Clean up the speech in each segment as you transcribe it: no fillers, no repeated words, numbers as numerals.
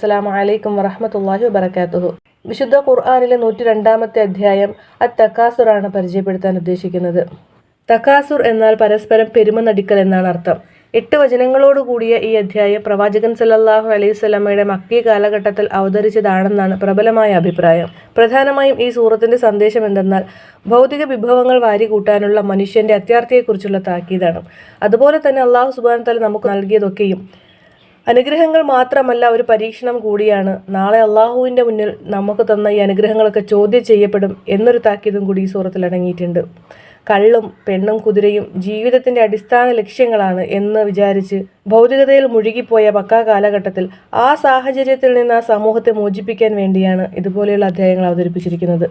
അസ്സലാമു അലൈക്കും വറഹ്മത്തുള്ളാഹി വബറകാതുഹു. വിശുദ്ധ ഖുർആനിലെ 102-ാമത്തെ അധ്യായം അത്തക്കാസുർ ആണ് പരിചയപ്പെടുത്താൻ ഉദ്ദേശിക്കുന്നത്. തക്കാസുർ എന്നാൽ പരസ്പരം പെരുമ നടിക്കൽ എന്നാണ് അർത്ഥം. 8 വചനങ്ങളോട് കൂടിയ ഈ അധ്യായം പ്രവാചകൻ സല്ലല്ലാഹു അലൈഹി വസല്ലമയുടെ മക്കീ കാലഘട്ടത്തിൽ അവതരിച്ചതാണെന്നാണ് പ്രബലമായ അഭിപ്രായം. പ്രധാനമായും ഈ സൂറത്തിന്റെ സന്ദേശം എന്തെന്നാൽ ഭൗതിക വിഭവങ്ങൾ വാരികൂട്ടാനുള്ള മനുഷ്യന്റെ അത്യാർത്തിയെക്കുറിച്ചുള്ള താക്കീതാണ്. അതുപോലെ തന്നെ അല്ലാഹു സുബ്ഹാനഹു വ തആല നമുക്ക് നൽകിയതൊക്കെയും അനുഗ്രഹങ്ങൾ മാത്രമല്ല, ഒരു പരീക്ഷണം കൂടിയാണ്. നാളെ അള്ളാഹുവിൻ്റെ മുന്നിൽ നമുക്ക് തന്ന ഈ അനുഗ്രഹങ്ങളൊക്കെ ചോദ്യം ചെയ്യപ്പെടും എന്നൊരു താക്കീതും കൂടി ഈ സൂറത്തിൽ അടങ്ങിയിട്ടുണ്ട്. കള്ളും പെണ്ണും കുതിരയും ജീവിതത്തിൻ്റെ അടിസ്ഥാന ലക്ഷ്യങ്ങളാണ് എന്ന് വിചാരിച്ച് ഭൗതികതയിൽ മുഴുകിപ്പോയ മക്ക കാലഘട്ടത്തിൽ ആ സാഹചര്യത്തിൽ നിന്ന് ആ സമൂഹത്തെ മോചിപ്പിക്കാൻ വേണ്ടിയാണ് ഇതുപോലെയുള്ള അധ്യായങ്ങൾ അവതരിപ്പിച്ചിരിക്കുന്നത്.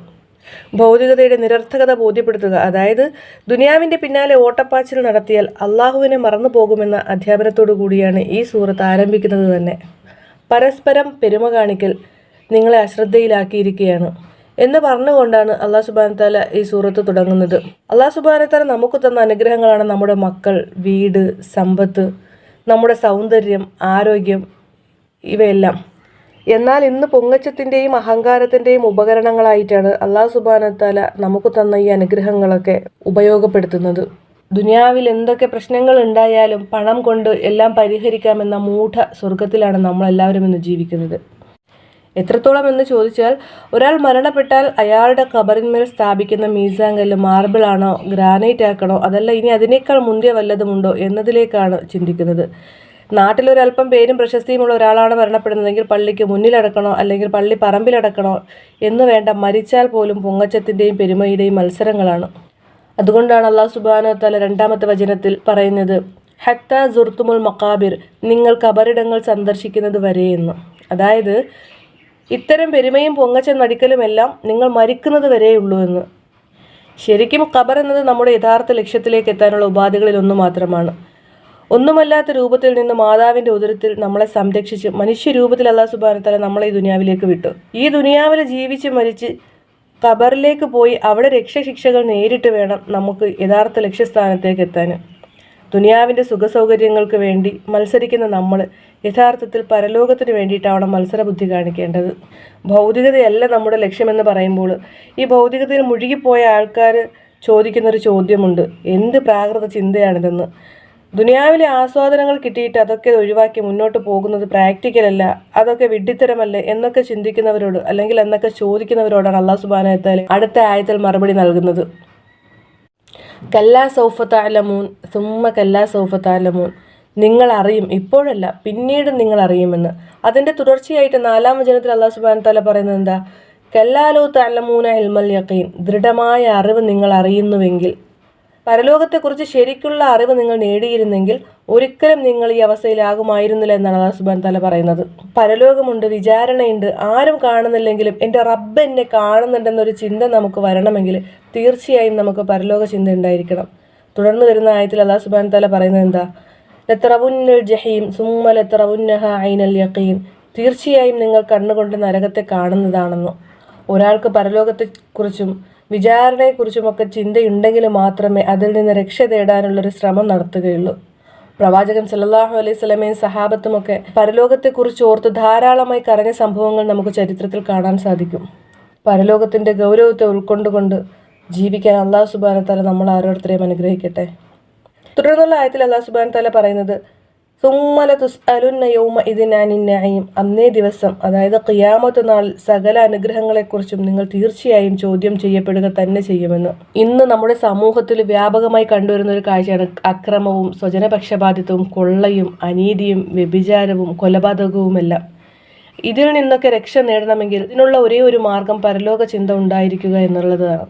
ഭൗതികതയുടെ നിരർത്ഥകത ബോധ്യപ്പെടുത്തുക, അതായത് ദുനിയാവിൻ്റെ പിന്നാലെ ഓട്ടപ്പാച്ചിൽ നടത്തിയാൽ അള്ളാഹുവിനെ മറന്നു പോകുമെന്ന അധ്യാപനത്തോടു കൂടിയാണ് ഈ സൂറത്ത് ആരംഭിക്കുന്നത് തന്നെ. പരസ്പരം പെരുമ കാണിക്കൽ നിങ്ങളെ അശ്രദ്ധയിലാക്കിയിരിക്കുകയാണ് എന്ന് പറഞ്ഞുകൊണ്ടാണ് അള്ളാഹു സുബ്ഹാനഹു വ തആല ഈ സൂറത്ത് തുടങ്ങുന്നത്. അള്ളാഹു സുബ്ഹാനഹു വ തആല നമുക്ക് തന്ന അനുഗ്രഹങ്ങളാണ് നമ്മുടെ മക്കൾ, വീട്, സമ്പത്ത്, നമ്മുടെ സൗന്ദര്യം, ആരോഗ്യം, ഇവയെല്ലാം. എന്നാൽ ഇന്ന് പൊങ്ങച്ചത്തിൻ്റെയും അഹങ്കാരത്തിൻ്റെയും ഉപകരണങ്ങളായിട്ടാണ് അള്ളാഹു സുബ്ഹാനഹു വ തആല നമുക്ക് തന്ന ഈ അനുഗ്രഹങ്ങളൊക്കെ ഉപയോഗപ്പെടുത്തുന്നത്. ദുനിയാവിൽ എന്തൊക്കെ പ്രശ്നങ്ങൾ ഉണ്ടായാലും പണം കൊണ്ട് എല്ലാം പരിഹരിക്കാമെന്ന മൂഢ സ്വർഗത്തിലാണ് നമ്മളെല്ലാവരും ഇന്ന് ജീവിക്കുന്നത്. എത്രത്തോളം എന്ന് ചോദിച്ചാൽ, ഒരാൾ മരണപ്പെട്ടാൽ അയാളുടെ ഖബറിന്മേൽ സ്ഥാപിക്കുന്ന മീസാൻ കല്ല് മാർബിൾ ആണോ, ഗ്രാനൈറ്റ് ആക്കണോ, അതല്ല ഇനി അതിനേക്കാൾ മുന്തിയ വല്ലതുമുണ്ടോ എന്നതിലേക്കാണ് ചിന്തിക്കുന്നത്. നാട്ടിലൊരല്പം പേരും പ്രശസ്തിയുമുള്ള ഒരാളാണ് മരണപ്പെടുന്നതെങ്കിൽ പള്ളിക്ക് മുന്നിലടക്കണോ അല്ലെങ്കിൽ പള്ളി പറമ്പിലടക്കണോ എന്ന് വേണ്ട, മരിച്ചാൽ പോലും പൊങ്ങച്ചത്തിൻ്റെയും പെരുമയുടെയും മത്സരങ്ങളാണ്. അതുകൊണ്ടാണ് അല്ലാഹു സുബ്ഹാനഹു വ തആല 2-ാമത്തെ വചനത്തിൽ പറയുന്നത് ഹത്താ സുർത്തുമുൽ മഖാബിർ, നിങ്ങൾ കബറിടങ്ങൾ സന്ദർശിക്കുന്നത് വരെ എന്ന്. അതായത് ഇത്തരം പെരുമയും പൊങ്ങച്ചം നടിക്കലുമെല്ലാം നിങ്ങൾ മരിക്കുന്നത് വരെയുള്ളൂ എന്ന്. ശരിക്കും ഖബർ എന്നത് നമ്മുടെ യഥാർത്ഥ ലക്ഷ്യത്തിലേക്ക് എത്താനുള്ള ഉപാധികളിൽ ഒന്ന് മാത്രമാണ്. ഒന്നുമല്ലാത്ത രൂപത്തിൽ നിന്ന് മാതാവിൻ്റെ ഉദരത്തിൽ നമ്മളെ സംരക്ഷിച്ച് മനുഷ്യരൂപത്തിൽ അല്ലാഹു സുബ്ഹാനഹു വ തആല നമ്മളെ ഈ ദുനിയാവിലേക്ക് വിട്ടു. ഈ ദുനിയാവിൽ ജീവിച്ച് മരിച്ച് ഖബറിലേക്ക് പോയി അവിടെ രക്ഷശിക്ഷകൾ നേരിട്ട് വേണം നമുക്ക് യഥാർത്ഥ ലക്ഷ്യസ്ഥാനത്തേക്ക് എത്താൻ. ദുനിയാവിൻ്റെ സുഖസൗകര്യങ്ങൾക്ക് വേണ്ടി മത്സരിക്കുന്ന നമ്മൾ യഥാർത്ഥത്തിൽ പരലോകത്തിന് വേണ്ടിയിട്ടാവണം മത്സരബുദ്ധി കാണിക്കേണ്ടത്. ഭൗതികതയല്ല നമ്മുടെ ലക്ഷ്യമെന്ന് പറയുമ്പോൾ ഈ ഭൗതികതയിൽ മുഴുകിപ്പോയ ആൾക്കാർ ചോദിക്കുന്നൊരു ചോദ്യമുണ്ട്, എന്ത് പ്രാകൃത ചിന്തയാണിതെന്ന്. ദുനിയാവിലെ ആസ്വാദനങ്ങൾ കിട്ടിയിട്ട് അതൊക്കെ ഒഴിവാക്കി മുന്നോട്ട് പോകുന്നത് പ്രാക്ടിക്കലല്ല, അതൊക്കെ വിഡ്ഢിത്തരമല്ലേ എന്നൊക്കെ ചിന്തിക്കുന്നവരോട് അല്ലെങ്കിൽ എന്നൊക്കെ ചോദിക്കുന്നവരോടാണ് അല്ലാഹു സുബ്ഹാനഹു വ തആല അടുത്ത ആയത്തിൽ മറുപടി നൽകുന്നത്. കല്ലാ സൗഫ തഅലമൂൻ സുമ്മ കല്ലാ സൗഫ തഅലമൂൻ, നിങ്ങൾ അറിയും, ഇപ്പോഴല്ല പിന്നീട് നിങ്ങൾ അറിയുമെന്ന്. അതിൻ്റെ തുടർച്ചയായിട്ട് 4-ാം വചനത്തിൽ അല്ലാഹു സുബ്ഹാനഹു വ തആല പറയുന്നത് എന്താ? കല്ലാ ലൗ തഅലമൂന ഇൽമൽ യഖീൻ, ദൃഢമായ അറിവ് നിങ്ങൾ അറിയുന്നുവെങ്കിൽ, പരലോകത്തെക്കുറിച്ച് ശരിക്കുള്ള അറിവ് നിങ്ങൾ നേടിയിരുന്നെങ്കിൽ ഒരിക്കലും നിങ്ങൾ ഈ അവസ്ഥയിലാകുമായിരുന്നില്ല എന്നാണ് അല്ലാഹു സുബ്ഹാനഹു വ തആല പറയുന്നത്. പരലോകമുണ്ട്, വിചാരണയുണ്ട്, ആരും കാണുന്നില്ലെങ്കിലും എൻ്റെ റബ്ബ് എന്നെ കാണുന്നുണ്ടെന്നൊരു ചിന്ത നമുക്ക് വരണമെങ്കിൽ തീർച്ചയായും നമുക്ക് പരലോക ചിന്ത ഉണ്ടായിരിക്കണം. തുടർന്ന് വരുന്ന ആയത്തിൽ അല്ലാഹു സുബ്ഹാനഹു വ തആല പറയുന്നത് എന്താ? ലതറവുന്നൽ ജഹീം സുമ്മ ലതറവുന്നഹ ഐനൽ യഖീൻ, തീർച്ചയായും നിങ്ങൾ കണ്ണുകൊണ്ട് നരകത്തെ കാണുന്നതാണെന്നോ. ഒരാൾക്ക് പരലോകത്തെക്കുറിച്ചും വിചാരണയെക്കുറിച്ചുമൊക്കെ ചിന്തയുണ്ടെങ്കിൽ മാത്രമേ അതിൽ നിന്ന് രക്ഷ തേടാനുള്ളൊരു ശ്രമം നടത്തുകയുള്ളൂ. പ്രവാചകൻ സല്ലല്ലാഹു അലൈഹി വസല്ലമയും സഹാബത്തുമൊക്കെ പരലോകത്തെക്കുറിച്ച് ഓർത്ത് ധാരാളമായി കരഞ്ഞ സംഭവങ്ങൾ നമുക്ക് ചരിത്രത്തിൽ കാണാൻ സാധിക്കും. പരലോകത്തിൻ്റെ ഗൗരവത്തെ ഉൾക്കൊണ്ടുകൊണ്ട് ജീവിക്കാൻ അല്ലാഹു സുബ്ഹാനഹു വ തആല നമ്മൾ ഓരോരുത്തരെയും അനുഗ്രഹിക്കട്ടെ. തുടർന്നുള്ള ആയത്തിൽ അല്ലാഹു സുബ്ഹാനഹു വ തആല പറയുന്നത് സുമ്മ ലതുസ്അലുന്ന യൗമഇദിൻ അനിൻ നഈം, അന്നേ ദിവസം അതായത് ഖിയാമത്ത് നാൾ സകല അനുഗ്രഹങ്ങളെക്കുറിച്ചും നിങ്ങൾ തീർച്ചയായും ചോദ്യം ചെയ്യപ്പെടുക തന്നെ ചെയ്യുമെന്ന്. ഇന്ന് നമ്മുടെ സമൂഹത്തിൽ വ്യാപകമായി കണ്ടുവരുന്ന ഒരു കാഴ്ചയാണ് അക്രമവും സ്വജനപക്ഷപാതിത്വവും കൊള്ളയും അനീതിയും വ്യഭിചാരവും കൊലപാതകവുമെല്ലാം. ഇതിൽ നിന്നൊക്കെ രക്ഷ നേടണമെങ്കിൽ ഇതിനുള്ള ഒരേ ഒരു മാർഗം പരലോക ചിന്ത ഉണ്ടായിരിക്കുക എന്നുള്ളതാണ്.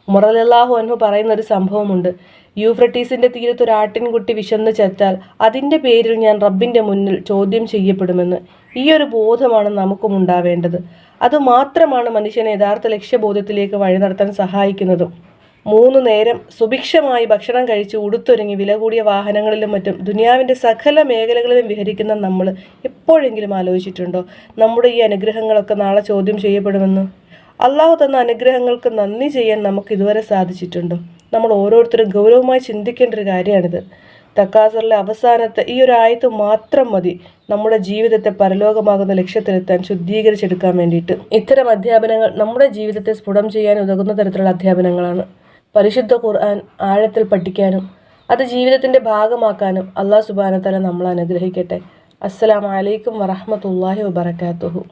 ഉമർ റളിയല്ലാഹു അൻഹു പറയുന്ന ഒരു സംഭവമുണ്ട്. യൂഫ്രട്ടീസിന്റെ തീരത്ത് ഒരു ആട്ടിൻകുട്ടി വിശന്ന് ചത്താൽ അതിൻ്റെ പേരിൽ ഞാൻ റബ്ബിൻ്റെ മുന്നിൽ ചോദ്യം ചെയ്യപ്പെടുമെന്ന്. ഈ ഒരു ബോധമാണ് നമുക്കും ഉണ്ടാവേണ്ടത്. അതുമാത്രമാണ് മനുഷ്യനെ യഥാർത്ഥ ലക്ഷ്യബോധത്തിലേക്ക് വഴി നടത്താൻ സഹായിക്കുന്നതും. 3 നേരം സുഭിക്ഷമായി ഭക്ഷണം കഴിച്ച് ഉടുത്തൊരുങ്ങി വില കൂടിയ വാഹനങ്ങളിലും മറ്റും ദുനിയാവിൻ്റെ സകല മേഖലകളിലും വിഹരിക്കുന്ന നമ്മൾ എപ്പോഴെങ്കിലും ആലോചിച്ചിട്ടുണ്ടോ നമ്മുടെ ഈ അനുഗ്രഹങ്ങളൊക്കെ നാളെ ചോദ്യം ചെയ്യപ്പെടുമെന്ന്? അള്ളാഹു തന്ന അനുഗ്രഹങ്ങൾക്ക് നന്ദി ചെയ്യാൻ നമുക്ക് ഇതുവരെ സാധിച്ചിട്ടുണ്ടോ? നമ്മൾ ഓരോരുത്തരും ഗൗരവമായി ചിന്തിക്കേണ്ട ഒരു കാര്യമാണിത്. തക്കാസുറിലെ അവസാനത്തെ ഈ ഒരു ആയത്ത് മാത്രം മതി നമ്മുടെ ജീവിതത്തെ പരലോകമാകുന്ന ലക്ഷ്യത്തിലെത്താൻ ശുദ്ധീകരിച്ചെടുക്കാൻ വേണ്ടിയിട്ട്. ഇത്തരം അധ്യാപനങ്ങൾ നമ്മുടെ ജീവിതത്തെ സ്ഫുടം ചെയ്യാൻ ഉതകുന്ന തരത്തിലുള്ള അധ്യാപനങ്ങളാണ്. പരിശുദ്ധ ഖുർആൻ ആഴത്തിൽ പഠിക്കാനും അത് ജീവിതത്തിന്റെ ഭാഗമാക്കാനും അല്ലാഹു സുബ്ഹാനഹു വ തആല നമ്മളെ അനുഗ്രഹിക്കട്ടെ. അസ്സലാമു അലൈക്കും വറഹ്മത്തുള്ളാഹി വബറകാതുഹു.